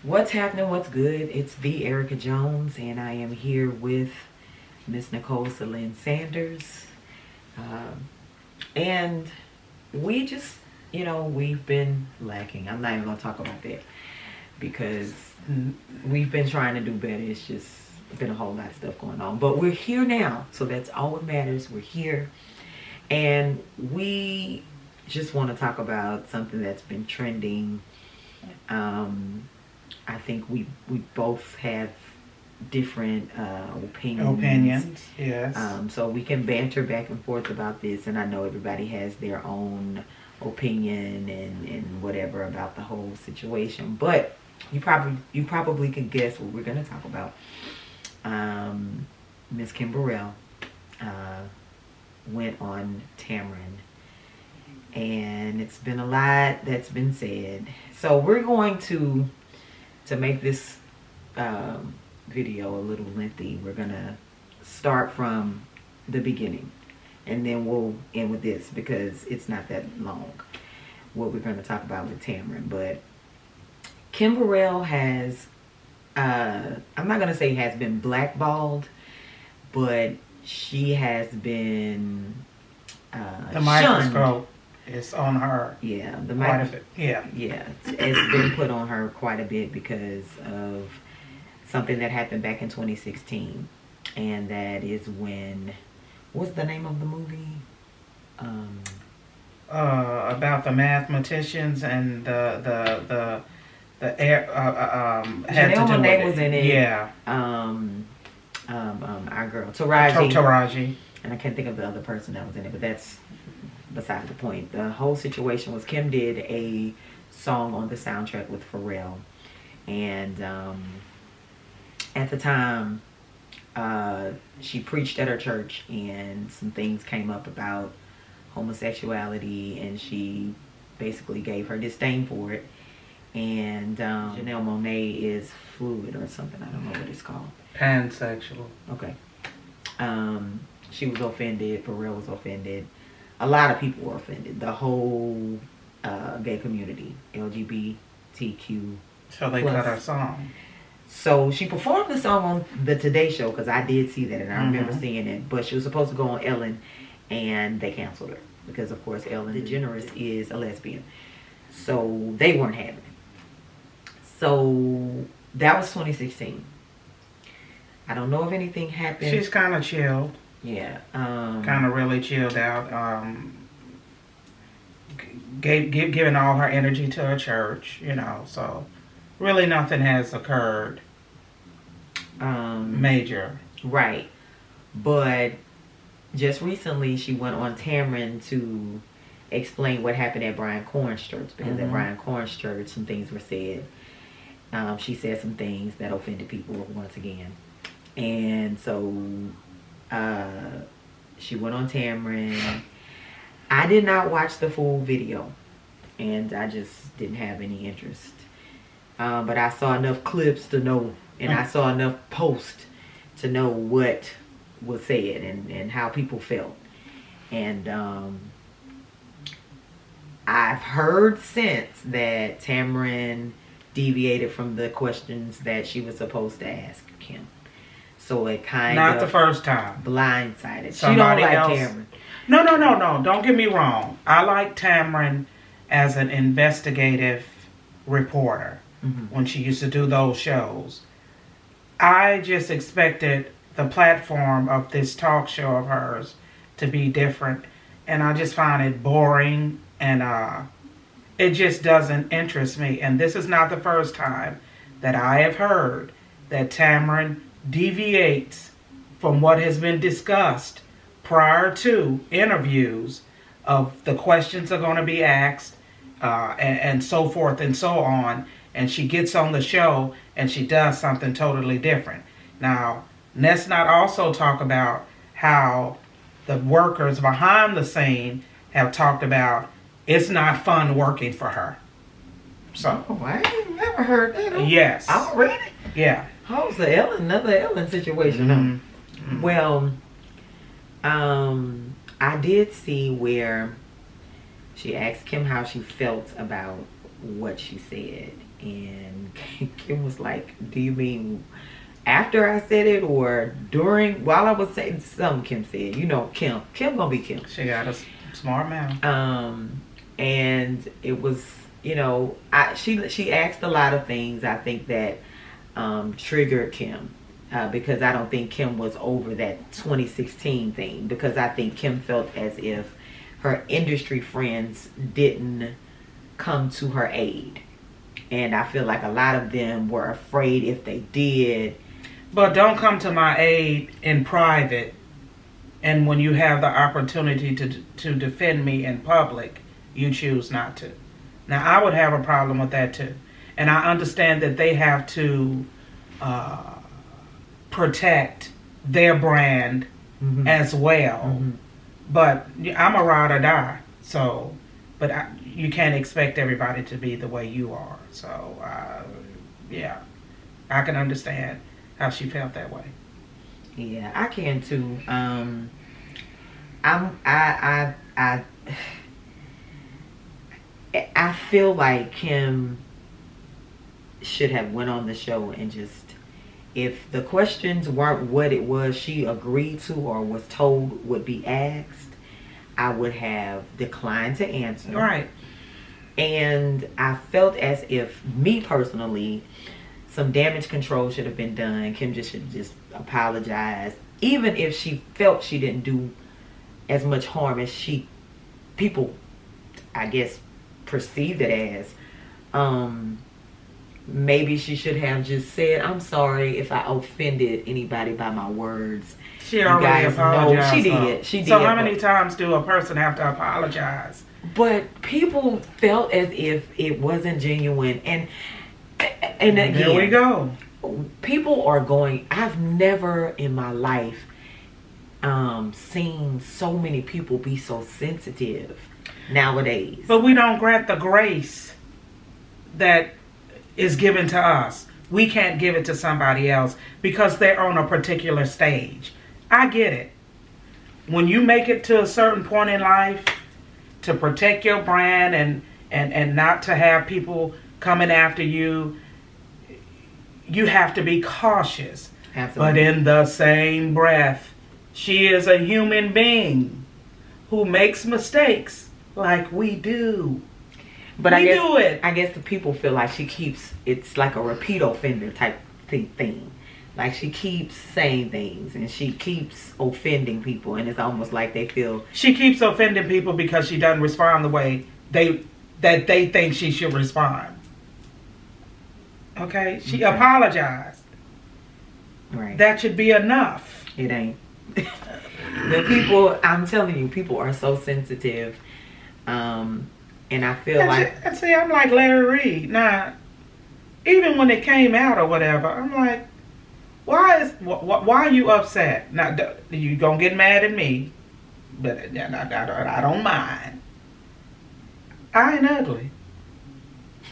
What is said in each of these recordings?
What's happening? What's good? It's the Erica Jones, and I am here with Miss Nicole Celine Sanders. And we just, we've been lacking. I'm not even going to talk about that because we've been trying to do better. It's just been a whole lot of stuff going on. But we're here now, so that's all that matters. We're here. And we just want to talk about something that's been trending. I think we both have different opinions. Yes. So we can banter back and forth about this, and I know everybody has their own opinion and whatever about the whole situation. But you probably can guess what we're going to talk about. Miss Kim Burrell went on Tamron, and it's been a lot that's been said. So we're going to make this video a little lengthy. We're gonna start from the beginning, and then we'll end with this because it's not that long what we're going to talk about with Tamron. But Kim Burrell has I'm not gonna say has been blackballed, but she has been the microscope is on her. Yeah, the quite a bit. Yeah, it's been put on her quite a bit because of something that happened back in 2016, and that is when, what's the name of the movie? About the mathematicians and the air had to do Monáe with was it. in it. Yeah. Our girl Taraji. Taraji. And I can't think of the other person that was in it, but that's beside the point. The whole situation was Kim did a song on the soundtrack with Pharrell, and at the time she preached at her church, and some things came up about homosexuality, and she basically gave her disdain for it. And Janelle Monáe is fluid or something. I don't know what it's called. Pansexual. Okay. She was offended. Pharrell was offended. A lot of people were offended. The whole gay community, LGBTQ. So they cut her song. So she performed the song on the Today Show, because I did see that and I remember seeing it. But she was supposed to go on Ellen, and they canceled her because, of course, Ellen DeGeneres is a lesbian. So they weren't having it. So that was 2016. I don't know if anything happened. She's kind of chilled. Yeah. Kind of really chilled out. Giving all her energy to her church, so really nothing has occurred major. Right. But just recently she went on Tamron to explain what happened at Brian Corn's church, because at Brian Corn's church some things were said. She said some things that offended people once again. And so she went on Tamron. I did not watch the full video, and I just didn't have any interest. But I saw enough clips to know, and I saw enough posts to know what was said and how people felt. And I've heard since that Tamron deviated from the questions that she was supposed to ask Kim. So it kind of... Not the first time. Blindsided. Somebody she don't like else. Tamron. No. Don't get me wrong. I like Tamron as an investigative reporter when she used to do those shows. I just expected the platform of this talk show of hers to be different, and I just find it boring, and it just doesn't interest me. And this is not the first time that I have heard that Tamron deviates from what has been discussed prior to interviews of the questions are going to be asked and so forth and so on, and she gets on the show and she does something totally different. Now, let's not also talk about how the workers behind the scene have talked about it's not fun working for her. So, I ain't never heard that. Yes. Already? Yeah. How's the another Ellen situation? Well, I did see where she asked Kim how she felt about what she said, And Kim was like, do you mean after I said it or during, while I was saying something? Kim said, you know, Kim gonna be Kim. She got a smart mouth. And it was, you know, she asked a lot of things, I think, that triggered Kim. Because I don't think Kim was over that 2016 thing, because I think Kim felt as if her industry friends didn't come to her aid. And I feel like a lot of them were afraid if they did. But don't come to my aid in private, and when you have the opportunity to defend me in public, you choose not to. Now, I would have a problem with that too. And I understand that they have to protect their brand as well. But I'm a ride or die. So, but you can't expect everybody to be the way you are. So, yeah, I can understand how she felt that way. Yeah, I can too. I feel like Kim should have went on the show and just, if the questions weren't what it was she agreed to or was told would be asked, I would have declined to answer. Right. And I felt as if, me personally, some damage control should have been done. Kim just should just apologize. Even if she felt she didn't do as much harm as people, I guess, perceived it as. Maybe she should have just said, I'm sorry if I offended anybody by my words. She already apologized. She did. She did. So how many times do a person have to apologize? But people felt as if it wasn't genuine. And again, there we go. People are going, I've never in my life seen so many people be so sensitive nowadays. But we don't grant the grace that is given to us. We can't give it to somebody else because they're on a particular stage. I get it. When you make it to a certain point in life, to protect your brand and not to have people coming after you, you have to be cautious. Absolutely. But in the same breath, she is a human being who makes mistakes like we do. But we do it. I guess the people feel like she keeps, it's like a repeat offender type thing. Like she keeps saying things and she keeps offending people, and it's almost like they feel she keeps offending people because she doesn't respond the way they think she should respond. Okay? She apologized. Right. That should be enough. It ain't. The people, I'm telling you, people are so sensitive. And I feel and see, I'm like Larry Reed. Now, even when it came out or whatever, I'm like, why are you upset? Now, you gonna get mad at me, but I don't mind. I ain't ugly.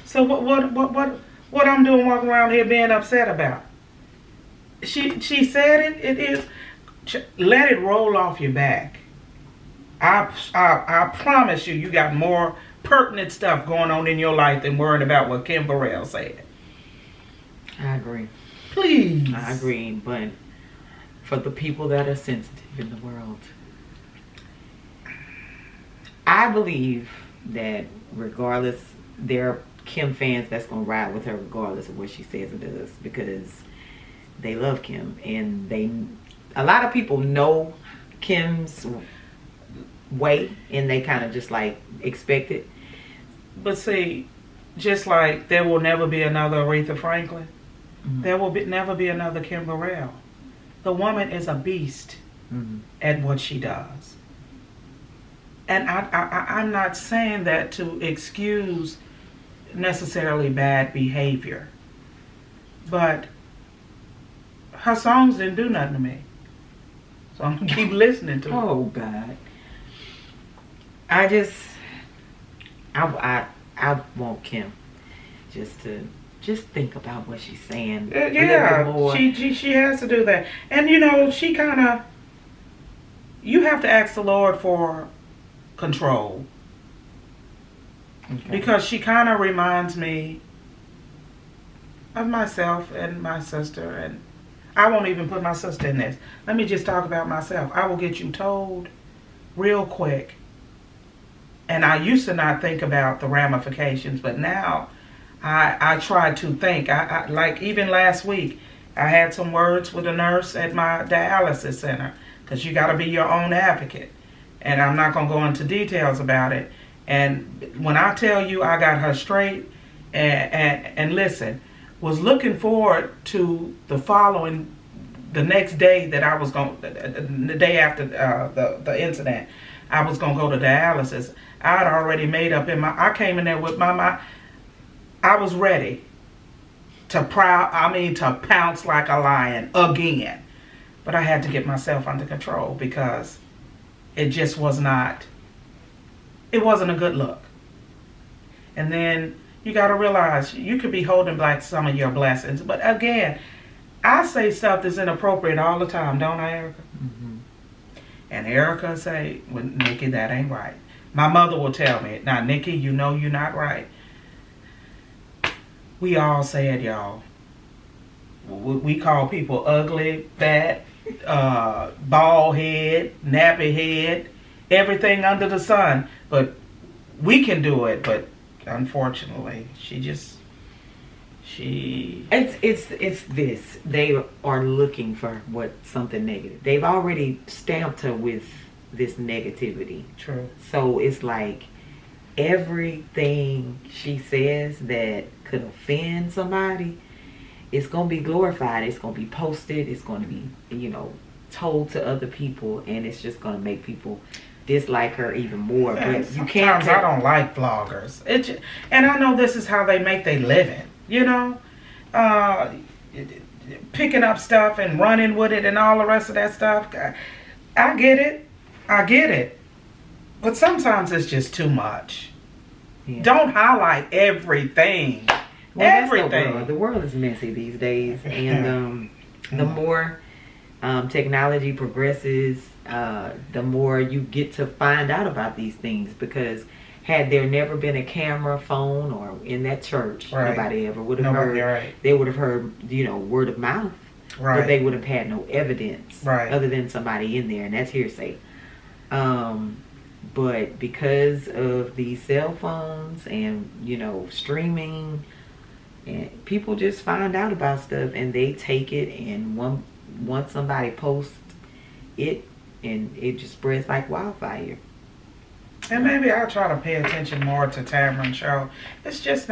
So what I'm doing walking around here being upset about? She said it. It is. Let it roll off your back. I promise you, you got more pertinent stuff going on in your life than worrying about what Kim Burrell said. I agree. Please. I agree, but for the people that are sensitive in the world, I believe that regardless, there are Kim fans that's going to ride with her regardless of what she says or does, because they love Kim, and a lot of people know Kim's way, and they kind of just like expect it. But see, just like there will never be another Aretha Franklin, there will never be another Kim Burrell. The woman is a beast at what she does. And I'm not saying that to excuse necessarily bad behavior, but her songs didn't do nothing to me. So I'm going to keep listening to her. Oh, God. I want Kim just think about what she's saying. Yeah, she has to do that. And you know, she kind of, you have to ask the Lord for control. Okay. Because she kind of reminds me of myself and my sister, and I won't even put my sister in this. Let me just talk about myself. I will get you told real quick. And I used to not think about the ramifications, but now I try to think. I like even last week, I had some words with a nurse at my dialysis center, because you got to be your own advocate. And I'm not going to go into details about it. And when I tell you I got her straight, and listen, was looking forward to the next day that I was going, the day after the incident, I was going to go to dialysis. I had already made up I came in there with my I was ready to pounce like a lion again. But I had to get myself under control, because it just wasn't a good look. And then you got to realize you could be holding back some of your blessings. But again, I say stuff that's inappropriate all the time, don't I, Erica? Mm-hmm. And Erica say, well, Nikki, that ain't right. My mother will tell me, now, Nikki, you know you're not right. We all say it, y'all. We call people ugly, fat, bald head, nappy head, everything under the sun. But we can do it, but unfortunately, it's this. They are looking for something negative. They've already stamped her with this negativity. True. So it's like everything she says that could offend somebody, it's going to be glorified. It's going to be posted. It's going to be, told to other people, and it's just going to make people dislike her even more. Yeah, but you can't. I don't like vloggers. And I know this is how they make their living. Picking up stuff and running with it and all the rest of that stuff. I get it. But sometimes it's just too much. Yeah. Don't highlight everything. Well, everything. The world is messy these days, and the more technology progresses, the more you get to find out about these things. Because had there never been a camera, phone, or in that church, nobody ever would have heard. Right. They would have heard, word of mouth, but they would have had no evidence other than somebody in there, and that's hearsay. But because of these cell phones and streaming, and people just find out about stuff and they take it, and once somebody posts it, and it just spreads like wildfire. And maybe I'll try to pay attention more to Tamron show. It's just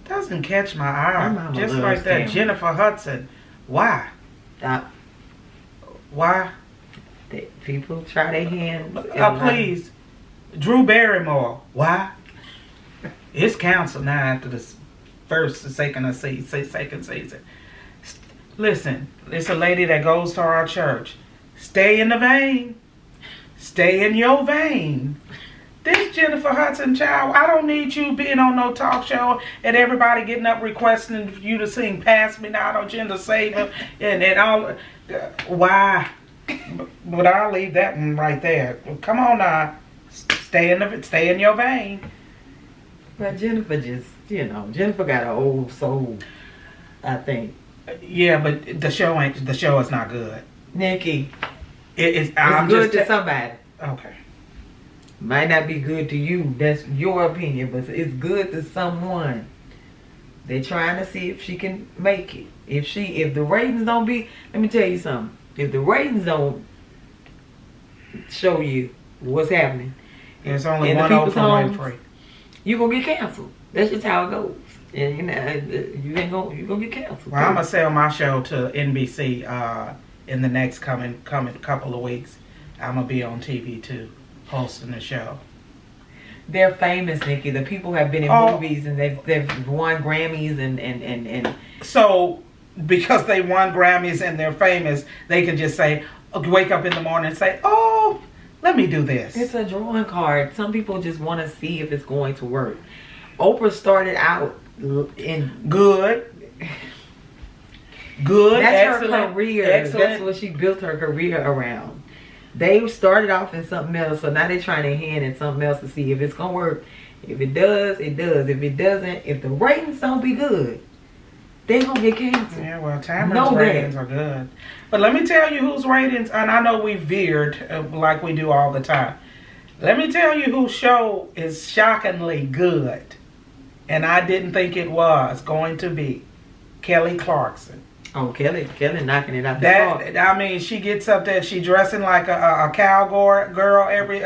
doesn't catch my eye. Just like that Tamron. Jennifer Hudson. Why? Why? People try their hands. Please. Drew Barrymore. Why? It's canceled now after the second season. Listen, it's a lady that goes to our church. Stay in the vein. Stay in your vein. This Jennifer Hudson child, I don't need you being on no talk show and everybody getting up requesting you to sing "Pass Me Not" or "Gender Savior" and all. Why? But I'll leave that one right there. Come on now, stay in your vein. But Jennifer Jennifer got an old soul, I think. Yeah, but the show is not good. Nikki, it's good to somebody. Okay. Might not be good to you. That's your opinion, but it's good to someone. They're trying to see if she can make it. If the ratings don't be, let me tell you something. If the ratings don't show you what's happening, there's only one open free. You're gonna get canceled. That's just how it goes. And you're gonna get canceled. Well, I'm gonna sell my show to NBC in the next coming couple of weeks. I'm gonna be on TV too, hosting the show. They're famous, Nikki. The people have been in movies and they've won Grammys and so because they won Grammys and they're famous, they can just say, wake up in the morning and say, "Oh, let me do this." It's a drawing card. Some people just want to see if it's going to work. Oprah started out in good. That's excellent, her career. Excellent. That's what she built her career around. They started off in something else, so now they're trying their hand in something else to see if it's gonna work. If it does, it does. If it doesn't, if the ratings don't be good, They gonna get canceled. Yeah, well, Tamron's ratings are good. But let me tell you whose ratings, and I know we veered like we do all the time. Let me tell you whose show is shockingly good, and I didn't think it was going to be. Kelly Clarkson. Oh, Kelly knocking it out the park. I mean, she gets up there, she dressing like a cowgirl girl every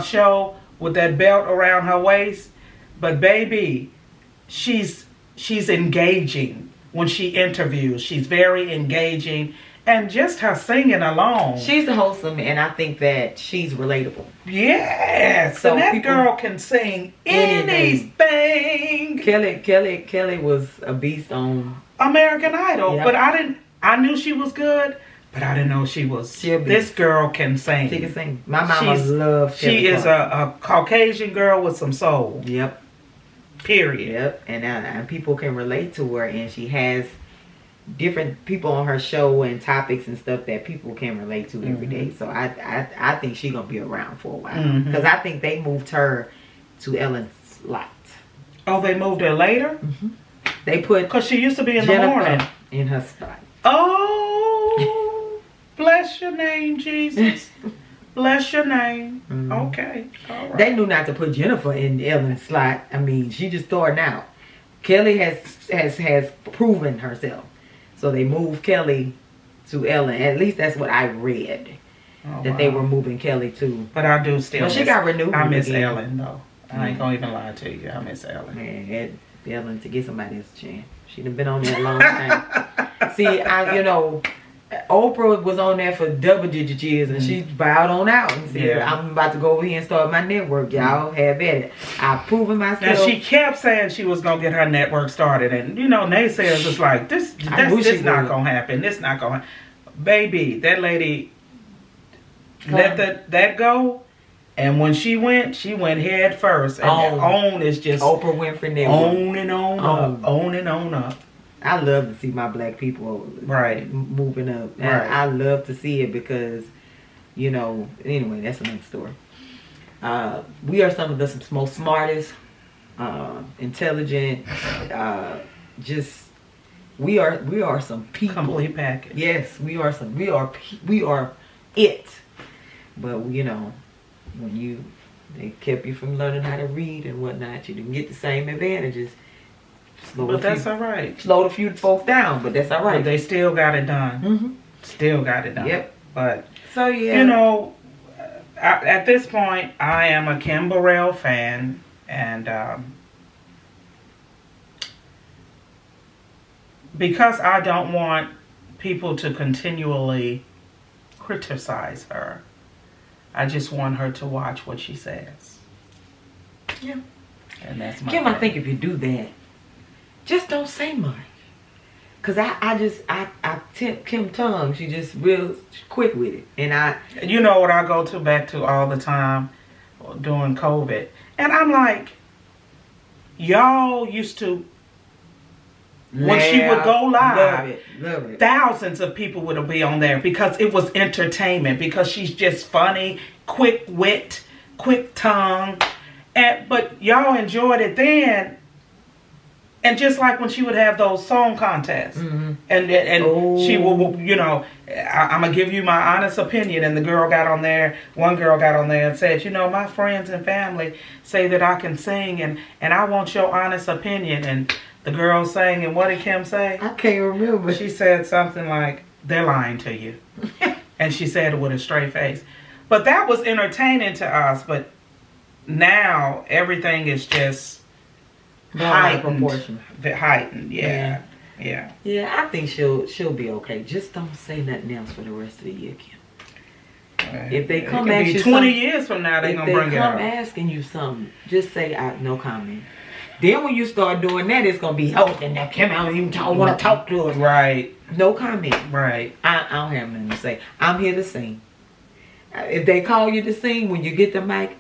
show with that belt around her waist. But baby, she's engaging when she interviews. She's very engaging, and just her singing alone. She's wholesome, and I think that she's relatable. Yes, so that girl can sing anything. Kelly was a beast on American Idol, yep. But I knew she was good, but I didn't know she was. This girl can sing. She can sing. My mama loves Kelly. She is a Caucasian girl with some soul. Yep. Period. Yep. And people can relate to her, and she has different people on her show and topics and stuff that people can relate to every day. So I think she's gonna be around for a while, because I think they moved her to Ellen's slot. Oh, they moved her later. They put because she used to be in Jennifer the morning in her spot. Oh, bless your name, Jesus. Bless your name. Okay, all right. They knew not to put Jennifer in Ellen's slot. I mean, she just starting out. Kelly has proven herself. So they moved Kelly to Ellen. At least that's what I read. That they were moving Kelly to. But I do still. Well, she got renewed. I miss Ellen though. I ain't gonna even lie to you. I miss Ellen. Man, Ellen, to get somebody else a chance. She done been on there a long time. See, Oprah was on there for double-digit years, and she bowed on out and said, I'm about to go over here and start my network. Y'all have at it. I've proven myself. Now, she kept saying she was going to get her network started, and, naysayers was like, this not going to happen. This not going to happen. Baby, that lady let that go, and when she went head first. And on is just Oprah Winfrey Network. On and on up. On and on up. I love to see my black people moving up. And I love to see it because, anyway, that's another story. We are some of the most smartest, intelligent, we are some people. Complete package. Yes, we are it. But, when they kept you from learning how to read and whatnot, you didn't get the same advantages. But that's all right. Slowed a few folks down, but that's all right. But they still got it done. Still got it done. Yep. But, so, yeah. at this point, I am a Kim Burrell fan. And because I don't want people to continually criticize her, I just want her to watch what she says. Yeah. And that's my Kim, I think if you do that, just don't say much. Cause I tip Kim tongue. She just real quick with it. And you know what I go back to all the time during COVID. And I'm like, y'all used to, when she would go live, love it. Thousands of people would be on there because it was entertainment. Because she's just funny, quick wit, quick tongue. But y'all enjoyed it then. And just like when she would have those song contests, and she will, I'm gonna give you my honest opinion. And one girl got on there and said, my friends and family say that I can sing, and I want your honest opinion. And the girl sang, and what did Kim say? I can't remember. She said something like, "They're lying to you," and she said it with a straight face. But that was entertaining to us. But now everything is just heightened, yeah. I think she'll be okay. Just don't say nothing else for the rest of the year, Kim. If they come ask you 20 years from now, they're gonna bring it up. If they come asking you something, just say no comment. Then when you start doing that, it's gonna be and that Kim, I don't even want to talk to us. Right. No comment. Right. I don't have nothing to say. I'm here to sing. If they call you to sing when you get the mic,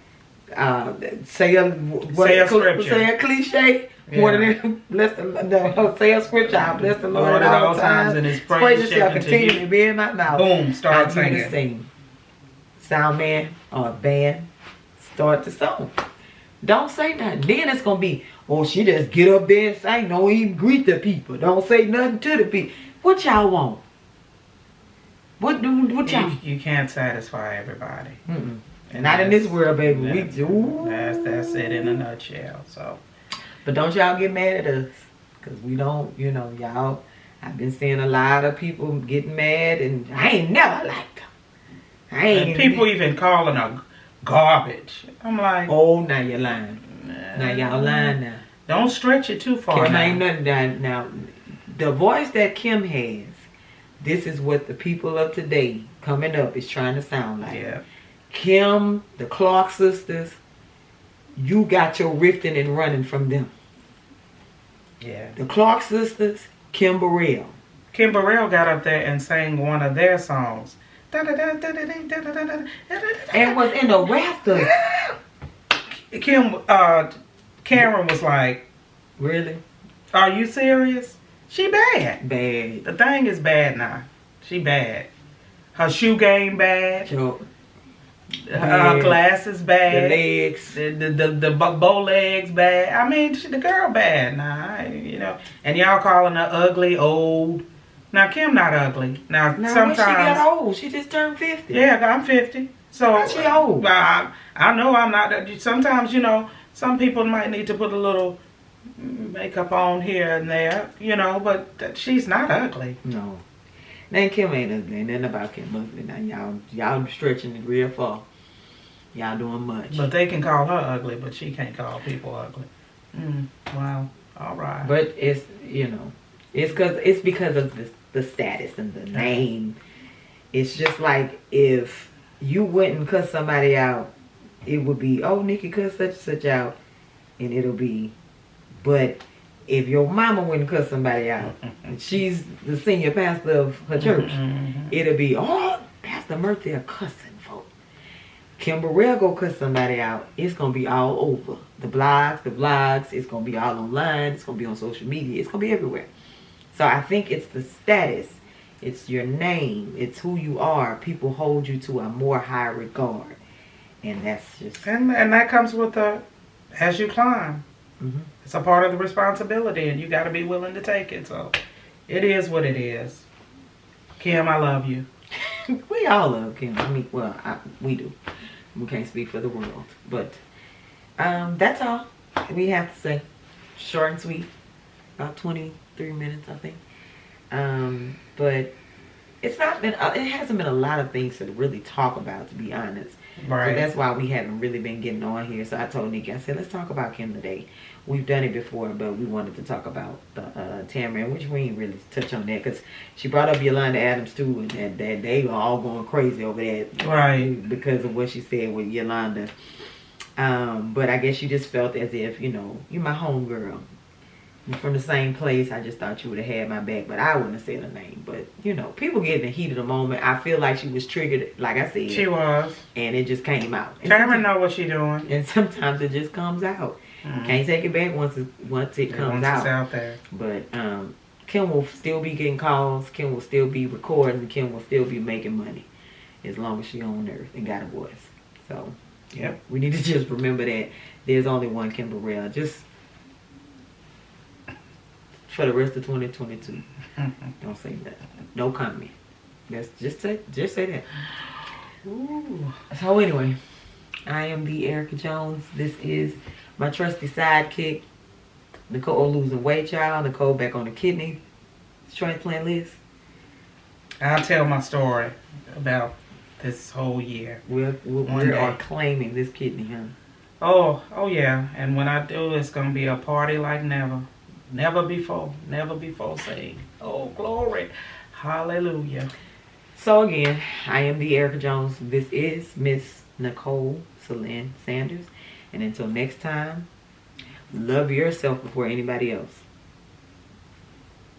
say a scripture. Say a cliche. Yeah. One of them, say a scripture. I bless the Lord at all times. And His praise shall continue to be in my mouth. Boom, start I'm here to sing. Sound man or a band, start the song. Don't say nothing. Then it's gonna be, Or she just get up there and sing, don't even greet the people, don't say nothing to the people. What y'all want? What y'all? You can't satisfy everybody. Mm-mm. Not in this world, baby. We do. That's it in a nutshell. So, but don't y'all get mad at us, cause we don't. You know, y'all. I've been seeing a lot of people getting mad, and I ain't never liked them. and people even calling her garbage. I'm like, oh, now you're lying. Now y'all lying now. Don't stretch it too far. Kim now. ain't nothing down now. The voice that Kim has, this is what the people of today coming up is trying to sound like. Yeah. Kim, the Clark sisters, you got your rifting and running from them. Yeah. The Clark sisters, Kim Burrell. Kim Burrell got up there and sang one of their songs. And was in the rafters. Karen was like, Really? are you serious? She bad. Bad. The thing is bad now. She bad. Her shoe game bad. Yo, Her glasses bad. the legs. The bow legs bad. I mean, the girl bad now. You know. And y'all calling her ugly, old. Now, Kim not ugly. Now, Now, sometimes. when she got old, she just turned 50. Yeah, I'm 50. So. How's she old? I know I'm not. Sometimes, you know, some people might need to put a little makeup on here and there, you know, but she's not ugly. No. Now Kim ain't ugly. Ain't nothing about Kim ugly. Now y'all stretching it real far. Y'all doing much. But they can call her ugly, but she can't call people ugly. Wow. All right. But it's, you know, it's because of the status and the name. It's just like if you went and cuss somebody out, it would be, oh, Nikki cuss such and such out, and it'll be. But if your mama went and cuss somebody out, and she's the senior pastor of her church, it'll be, oh, Pastor Murphy a cussing folk. Kim Burrell go cuss somebody out, it's going to be all over. The blogs, it's going to be all online, it's going to be on social media, it's going to be everywhere. So I think it's the status, it's your name, it's who you are. People hold you to a more high regard. And that's just... And that comes with as you climb. Mm-hmm. It's a part of the responsibility, and you got to be willing to take it. So it is what it is. Kim, I love you. We all love Kim. I mean, well, we do. We can't speak for the world. But that's all we have to say. Short and sweet. About 23 minutes, I think. But it hasn't been a lot of things to really talk about, to be honest. Right. So that's why we haven't really been getting on here. So I told Nikki, I said, let's talk about Kim today. We've done it before, but we wanted to talk about the Tamron, which we ain't really touch on that because she brought up Yolanda Adams too, and that they were all going crazy over that, right? Because of what she said with Yolanda. But I guess she just felt as if, you know, you're my homegirl. From the same place, I just thought you would have had my back, but I wouldn't have said her name. But, you know, people get in the heat of the moment. I feel like she was triggered, like I said. She was. And it just came out. Tamron know what she doing. And sometimes it just comes out. You can't take it back once it comes out. It's out there. But Kim will still be getting calls. Kim will still be recording. Kim will still be making money as long as she on earth and got a voice. So, yep. We need to just remember that there's only one Kim Burrell. Just for the rest of 2022. Don't say that. No comment. Just say that. Ooh. So anyway, I am the Erica Jones. This is my trusty sidekick, Nicole losing weight, y'all. Nicole back on the kidney transplant list. I'll tell my story about this whole year. We are claiming this kidney, huh? Oh yeah. And when I do, it's gonna be a party like never. Never before seen. Oh, glory. Hallelujah. So again, I am the Erica Jones. This is Miss Nicole Celine Sanders. And until next time, love yourself before anybody else.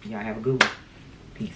Y'all have a good one. Peace.